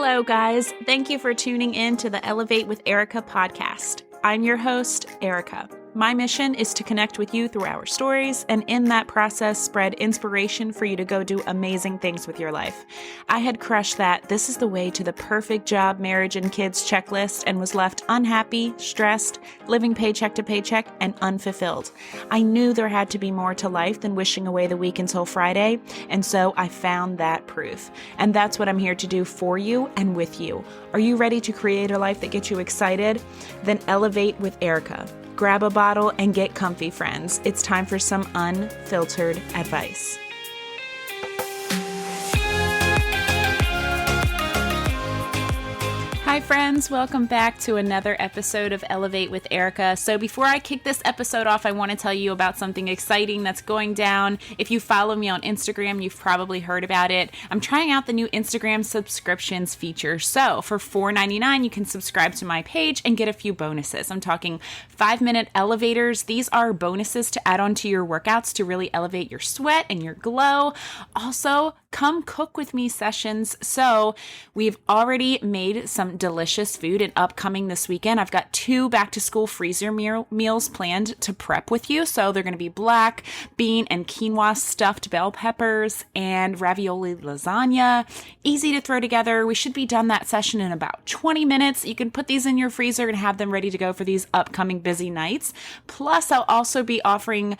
Hello, guys. Thank you for tuning in to the Elevate with Erica podcast. I'm your host, Erica. My mission is to connect with you through our stories and in that process spread inspiration for you to go do amazing things with your life. I had crushed that this is the way to the perfect job, marriage, and kids checklist and was left unhappy, stressed, living paycheck to paycheck, and unfulfilled. I knew there had to be more to life than wishing away the week until Friday, and so I found that proof. And that's what I'm here to do for you and with you. Are you ready to create a life that gets you excited? Then elevate with Erica. Grab a bottle and get comfy, friends. It's time for some unfiltered advice. Hi friends, welcome back to another episode of Elevate with Erica. So before I kick this episode off, I want to tell you about something exciting that's going down. If you follow me on Instagram, you've probably heard about it. I'm trying out the new Instagram subscriptions feature. So for $4.99, you can subscribe to my page and get a few bonuses. I'm talking 5-minute elevators. These are bonuses to add on to your workouts to really elevate your sweat and your glow. Also, come cook with me sessions. So we've already made some delicious food and upcoming this weekend. I've got 2 back to school freezer meals planned to prep with you. So they're going to be black bean and quinoa stuffed bell peppers and ravioli lasagna. Easy to throw together. We should be done that session in about 20 minutes. You can put these in your freezer and have them ready to go for these upcoming busy nights. Plus, I'll also be offering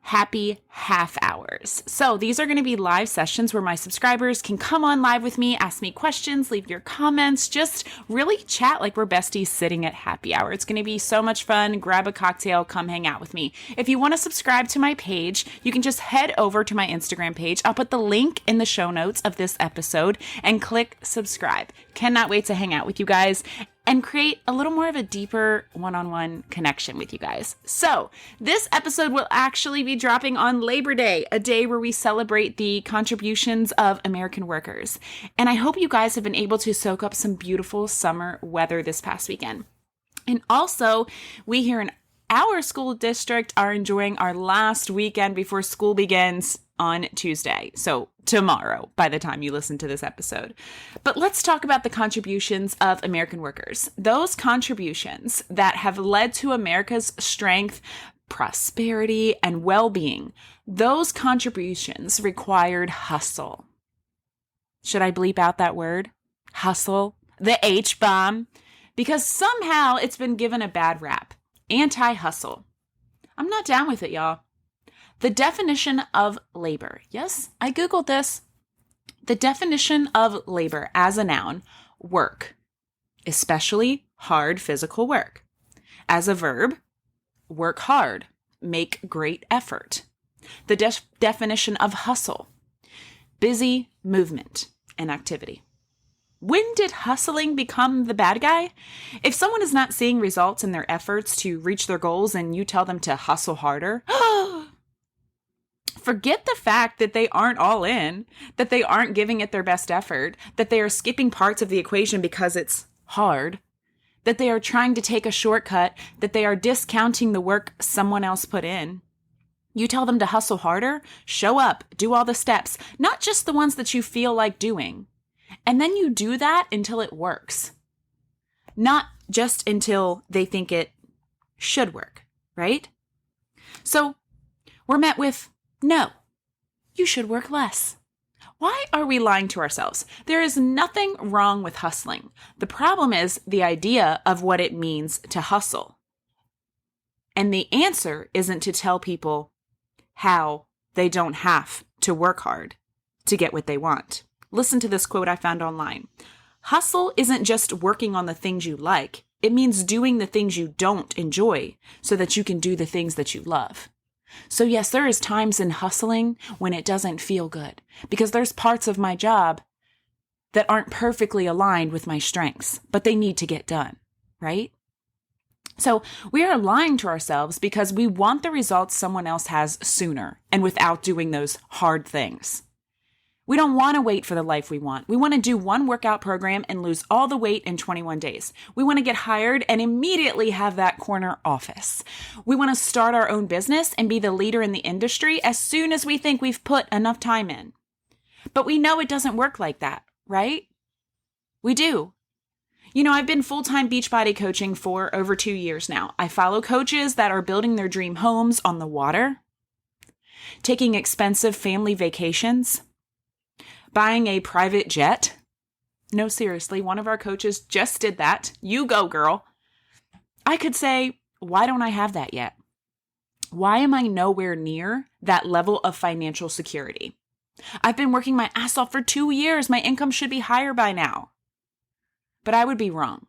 happy half hours. So these are going to be live sessions where my subscribers can come on live with me, ask me questions, leave your comments, just really chat like we're besties sitting at happy hour. It's going to be so much fun. Grab a cocktail, come hang out with me. If you want to subscribe to my page, you can just head over to my Instagram page. I'll put the link in the show notes of this episode and click subscribe. Cannot wait to hang out with you guys and create a little more of a deeper one-on-one connection with you guys. So this episode will actually be dropping on Labor Day, a day where we celebrate the contributions of American workers. And I hope you guys have been able to soak up some beautiful summer weather this past weekend. And also, we here in our school district are enjoying our last weekend before school begins on Tuesday. So tomorrow, by the time you listen to this episode. But let's talk about the contributions of American workers. Those contributions that have led to America's strength, prosperity, and well-being. Those contributions required hustle. Should I bleep out that word? Hustle? The H-bomb? Because somehow it's been given a bad rap. Anti-hustle. I'm not down with it, y'all. The definition of labor. Yes, I Googled this. The definition of labor as a noun, work, especially hard physical work. As a verb, work hard, make great effort. The definition of hustle, busy movement and activity. When did hustling become the bad guy? If someone is not seeing results in their efforts to reach their goals and you tell them to hustle harder, forget the fact that they aren't all in, that they aren't giving it their best effort, that they are skipping parts of the equation because it's hard, that they are trying to take a shortcut, that they are discounting the work someone else put in. You tell them to hustle harder, show up, do all the steps, not just the ones that you feel like doing. And then you do that until it works. Not just until they think it should work, right? So we're met with, no, you should work less. Why are we lying to ourselves? There is nothing wrong with hustling. The problem is the idea of what it means to hustle. And the answer isn't to tell people how they don't have to work hard to get what they want. Listen to this quote I found online. Hustle isn't just working on the things you like. It means doing the things you don't enjoy so that you can do the things that you love. So yes, there is times in hustling when it doesn't feel good because there's parts of my job that aren't perfectly aligned with my strengths, but they need to get done, right? So we are lying to ourselves because we want the results someone else has sooner and without doing those hard things. We don't want to wait for the life we want. We want to do one workout program and lose all the weight in 21 days. We want to get hired and immediately have that corner office. We want to start our own business and be the leader in the industry as soon as we think we've put enough time in. But we know it doesn't work like that, right? We do. You know, I've been full-time Beachbody coaching for over 2 years now. I follow coaches that are building their dream homes on the water, taking expensive family vacations, buying a private jet. No, seriously, one of our coaches just did that. You go, girl. I could say, why don't I have that yet? Why am I nowhere near that level of financial security? I've been working my ass off for 2 years. My income should be higher by now. But I would be wrong.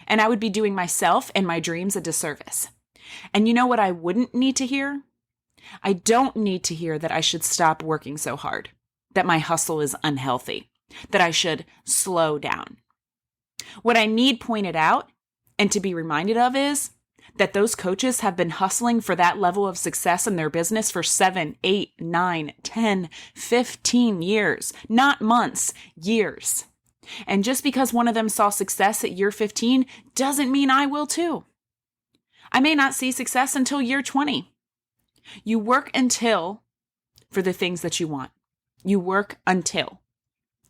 And I would be doing myself and my dreams a disservice. And you know what I wouldn't need to hear? I don't need to hear that I should stop working so hard, that my hustle is unhealthy, that I should slow down. What I need pointed out and to be reminded of is that those coaches have been hustling for that level of success in their business for 7, 8, 9, 10, 15 years, not months, years. And just because one of them saw success at year 15 doesn't mean I will too. I may not see success until year 20. You work until for the things that you want. You work until.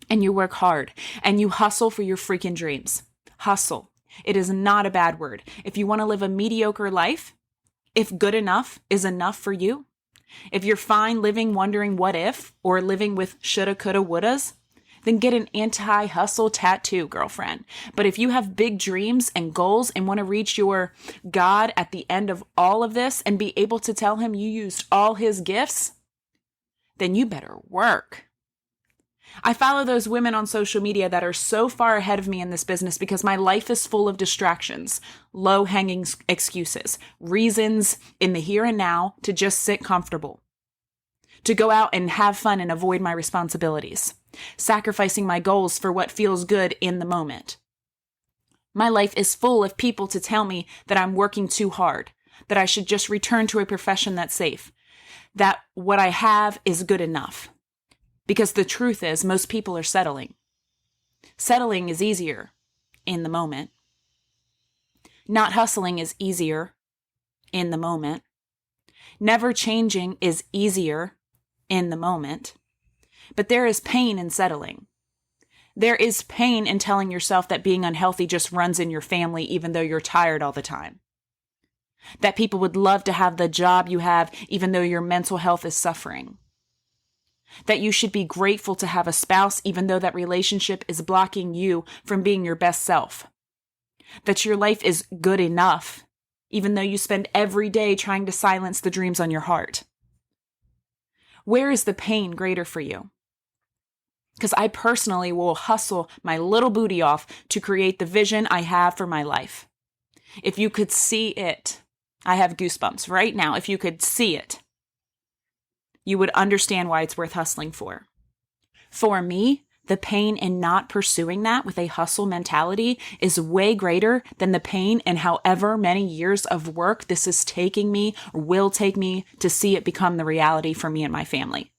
And you work hard. And you hustle for your freaking dreams. Hustle. It is not a bad word. If you want to live a mediocre life, if good enough is enough for you, if you're fine living wondering what if, or living with shoulda, coulda, wouldas, then get an anti-hustle tattoo, girlfriend. But if you have big dreams and goals and want to reach your God at the end of all of this and be able to tell him you used all his gifts, then you better work. I follow those women on social media that are so far ahead of me in this business because my life is full of distractions, low-hanging excuses, reasons in the here and now to just sit comfortable, to go out and have fun and avoid my responsibilities, sacrificing my goals for what feels good in the moment. My life is full of people to tell me that I'm working too hard, that I should just return to a profession that's safe, that what I have is good enough. Because the truth is, most people are settling. Settling is easier in the moment. Not hustling is easier in the moment. Never changing is easier in the moment. But there is pain in settling. There is pain in telling yourself that being unhealthy just runs in your family even though you're tired all the time. That people would love to have the job you have even though your mental health is suffering. That you should be grateful to have a spouse even though that relationship is blocking you from being your best self. That your life is good enough even though you spend every day trying to silence the dreams on your heart. Where is the pain greater for you? Because I personally will hustle my little booty off to create the vision I have for my life. If you could see it, I have goosebumps right now. If you could see it, you would understand why it's worth hustling for. For me, the pain in not pursuing that with a hustle mentality is way greater than the pain in however many years of work this is taking me or will take me to see it become the reality for me and my family.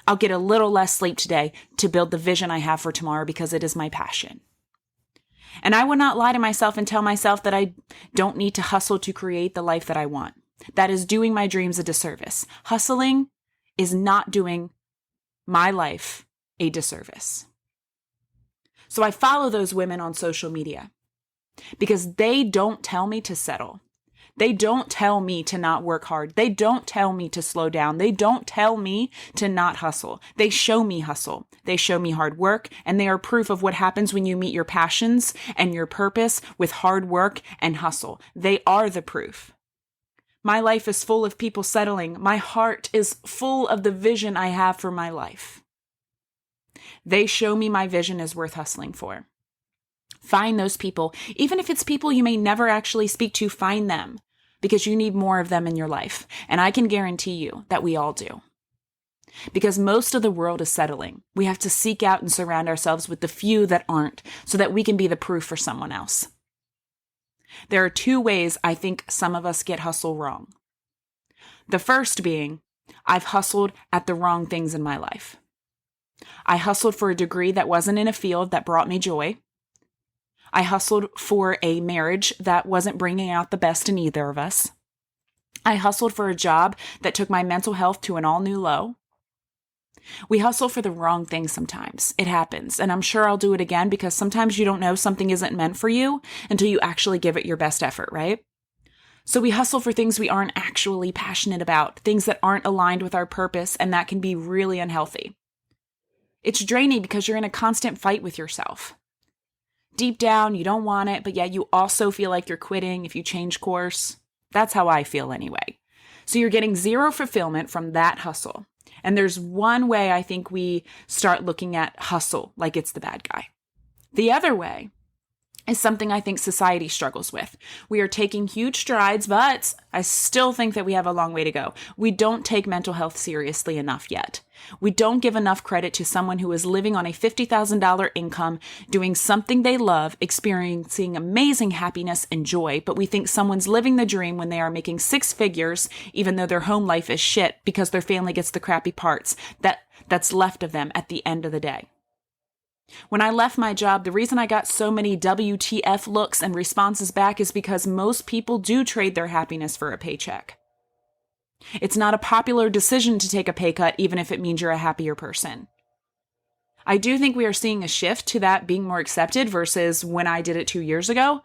I'll get a little less sleep today to build the vision I have for tomorrow because it is my passion. And I will not lie to myself and tell myself that I don't need to hustle to create the life that I want. That is doing my dreams a disservice. Hustling is not doing my life a disservice. So I follow those women on social media because they don't tell me to settle. They don't tell me to not work hard. They don't tell me to slow down. They don't tell me to not hustle. They show me hustle. They show me hard work, and they are proof of what happens when you meet your passions and your purpose with hard work and hustle. They are the proof. My life is full of people settling. My heart is full of the vision I have for my life. They show me my vision is worth hustling for. Find those people. Even if it's people you may never actually speak to, find them because you need more of them in your life. And I can guarantee you that we all do. Because most of the world is settling. We have to seek out and surround ourselves with the few that aren't so that we can be the proof for someone else. There are 2 ways I think some of us get hustle wrong. The first being, I've hustled at the wrong things in my life. I hustled for a degree that wasn't in a field that brought me joy. I hustled for a marriage that wasn't bringing out the best in either of us. I hustled for a job that took my mental health to an all-new low. We hustle for the wrong thing sometimes. It happens. And I'm sure I'll do it again because sometimes you don't know something isn't meant for you until you actually give it your best effort, right? So we hustle for things we aren't actually passionate about, things that aren't aligned with our purpose, and that can be really unhealthy. It's draining because you're in a constant fight with yourself. Deep down, you don't want it, but yet you also feel like you're quitting if you change course. That's how I feel anyway. So you're getting zero fulfillment from that hustle. And there's one way I think we start looking at hustle like it's the bad guy. The other way is something I think society struggles with. We are taking huge strides, but I still think that we have a long way to go. We don't take mental health seriously enough yet. We don't give enough credit to someone who is living on a $50,000 income, doing something they love, experiencing amazing happiness and joy, but we think someone's living the dream when they are making six figures, even though their home life is shit because their family gets the crappy parts that's left of them at the end of the day. When I left my job, the reason I got so many WTF looks and responses back is because most people do trade their happiness for a paycheck. It's not a popular decision to take a pay cut, even if it means you're a happier person. I do think we are seeing a shift to that being more accepted versus when I did it 2 years ago.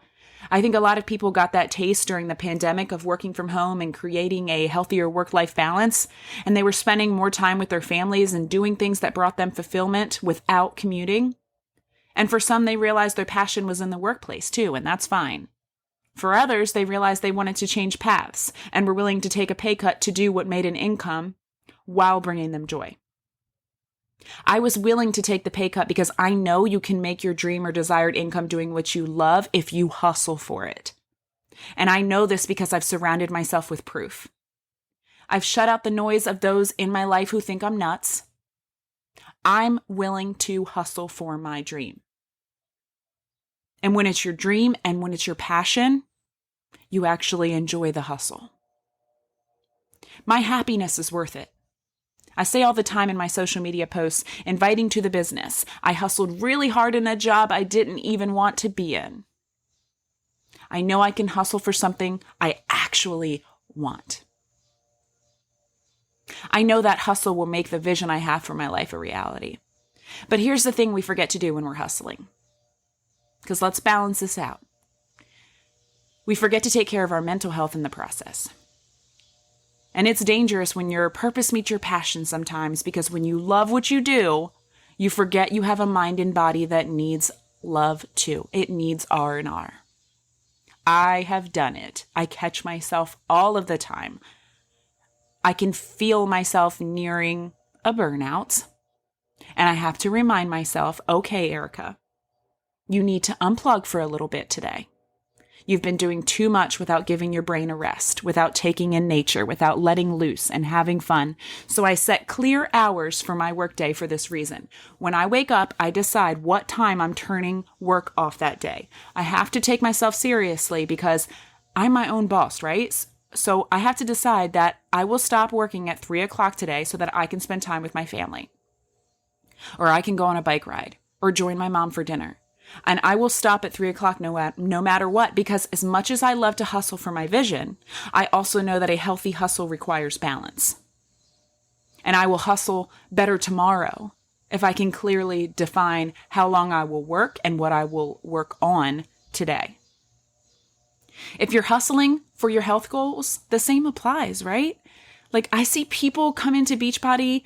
I think a lot of people got that taste during the pandemic of working from home and creating a healthier work-life balance, and they were spending more time with their families and doing things that brought them fulfillment without commuting. And for some, they realized their passion was in the workplace too, and that's fine. For others, they realized they wanted to change paths and were willing to take a pay cut to do what made an income while bringing them joy. I was willing to take the pay cut because I know you can make your dream or desired income doing what you love if you hustle for it. And I know this because I've surrounded myself with proof. I've shut out the noise of those in my life who think I'm nuts. I'm willing to hustle for my dream. And when it's your dream and when it's your passion, you actually enjoy the hustle. My happiness is worth it. I say all the time in my social media posts, inviting to the business, I hustled really hard in a job I didn't even want to be in. I know I can hustle for something I actually want. I know that hustle will make the vision I have for my life a reality. But here's the thing we forget to do when we're hustling. Because let's balance this out. We forget to take care of our mental health in the process. And it's dangerous when your purpose meets your passion sometimes, because when you love what you do, you forget you have a mind and body that needs love too. It needs R&R. I have done it. I catch myself all of the time. I can feel myself nearing a burnout. And I have to remind myself, okay, Erica, you need to unplug for a little bit today. You've been doing too much without giving your brain a rest, without taking in nature, without letting loose and having fun. So I set clear hours for my workday for this reason. When I wake up, I decide what time I'm turning work off that day. I have to take myself seriously because I'm my own boss, right? So I have to decide that I will stop working at 3:00 today so that I can spend time with my family. Or I can go on a bike ride or join my mom for dinner. And I will stop at 3:00 no matter what, because as much as I love to hustle for my vision, I also know that a healthy hustle requires balance. And I will hustle better tomorrow if I can clearly define how long I will work and what I will work on today. If you're hustling for your health goals, the same applies, right? Like I see people come into Beachbody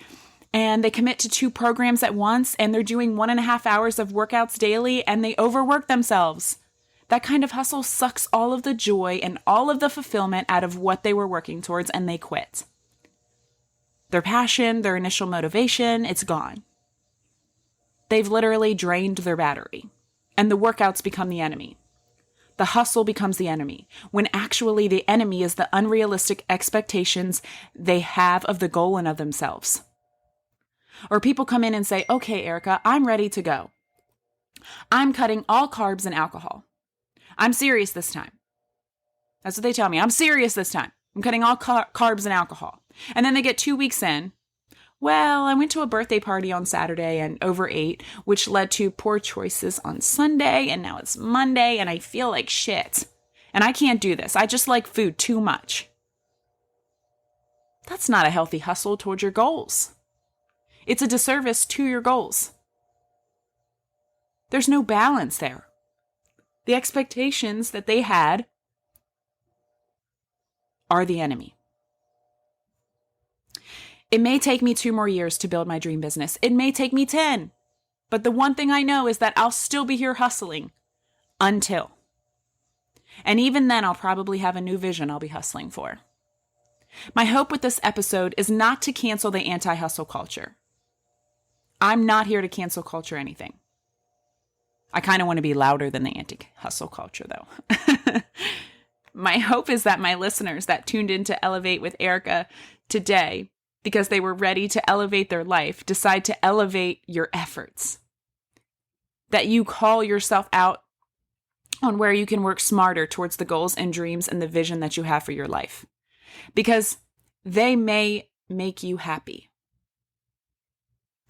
and they commit to 2 programs at once, and they're doing 1.5 hours of workouts daily, and they overwork themselves. That kind of hustle sucks all of the joy and all of the fulfillment out of what they were working towards, and they quit. Their passion, their initial motivation, it's gone. They've literally drained their battery, and the workouts become the enemy. The hustle becomes the enemy, when actually the enemy is the unrealistic expectations they have of the goal and of themselves. Or people come in and say, okay, Erica, I'm ready to go. I'm cutting all carbs and alcohol. I'm serious this time. That's what they tell me. I'm serious this time. I'm cutting all carbs and alcohol. And then they get 2 weeks in. Well, I went to a birthday party on Saturday and overate, which led to poor choices on Sunday. And now it's Monday and I feel like shit. And I can't do this. I just like food too much. That's not a healthy hustle towards your goals. It's a disservice to your goals. There's no balance there. The expectations that they had are the enemy. It may take me 2 more years to build my dream business. It may take me 10. But the one thing I know is that I'll still be here hustling until. And even then, I'll probably have a new vision I'll be hustling for. My hope with this episode is not to cancel the anti-hustle culture. I'm not here to cancel culture anything. I kind of want to be louder than the anti-hustle culture, though. My hope is that my listeners that tuned in to Elevate with Erica today, because they were ready to elevate their life, decide to elevate your efforts. That you call yourself out on where you can work smarter towards the goals and dreams and the vision that you have for your life. Because they may make you happy.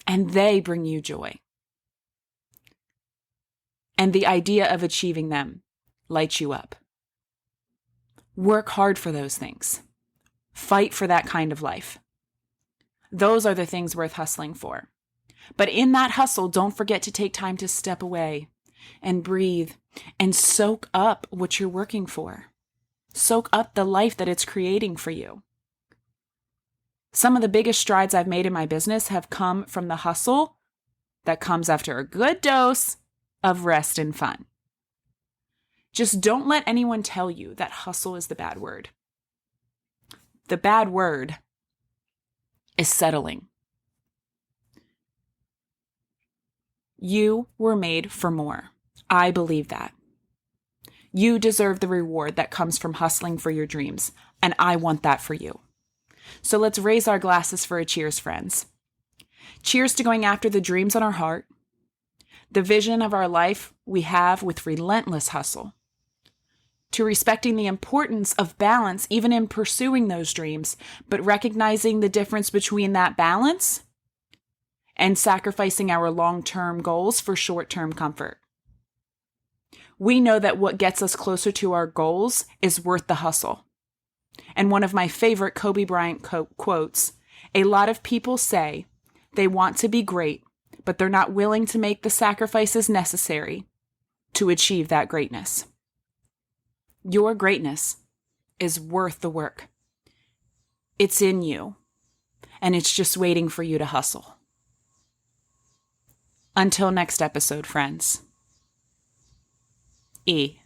And they bring you joy. And the idea of achieving them lights you up. Work hard for those things. Fight for that kind of life. Those are the things worth hustling for. But in that hustle, don't forget to take time to step away and breathe and soak up what you're working for. Soak up the life that it's creating for you. Some of the biggest strides I've made in my business have come from the hustle that comes after a good dose of rest and fun. Just don't let anyone tell you that hustle is the bad word. The bad word is settling. You were made for more. I believe that. You deserve the reward that comes from hustling for your dreams, and I want that for you. So let's raise our glasses for a cheers, friends. Cheers to going after the dreams on our heart, the vision of our life we have with relentless hustle, to respecting the importance of balance even in pursuing those dreams, but recognizing the difference between that balance and sacrificing our long-term goals for short-term comfort. We know that what gets us closer to our goals is worth the hustle. And one of my favorite Kobe Bryant quotes, a lot of people say they want to be great, but they're not willing to make the sacrifices necessary to achieve that greatness. Your greatness is worth the work. It's in you, and it's just waiting for you to hustle. Until next episode, friends. E.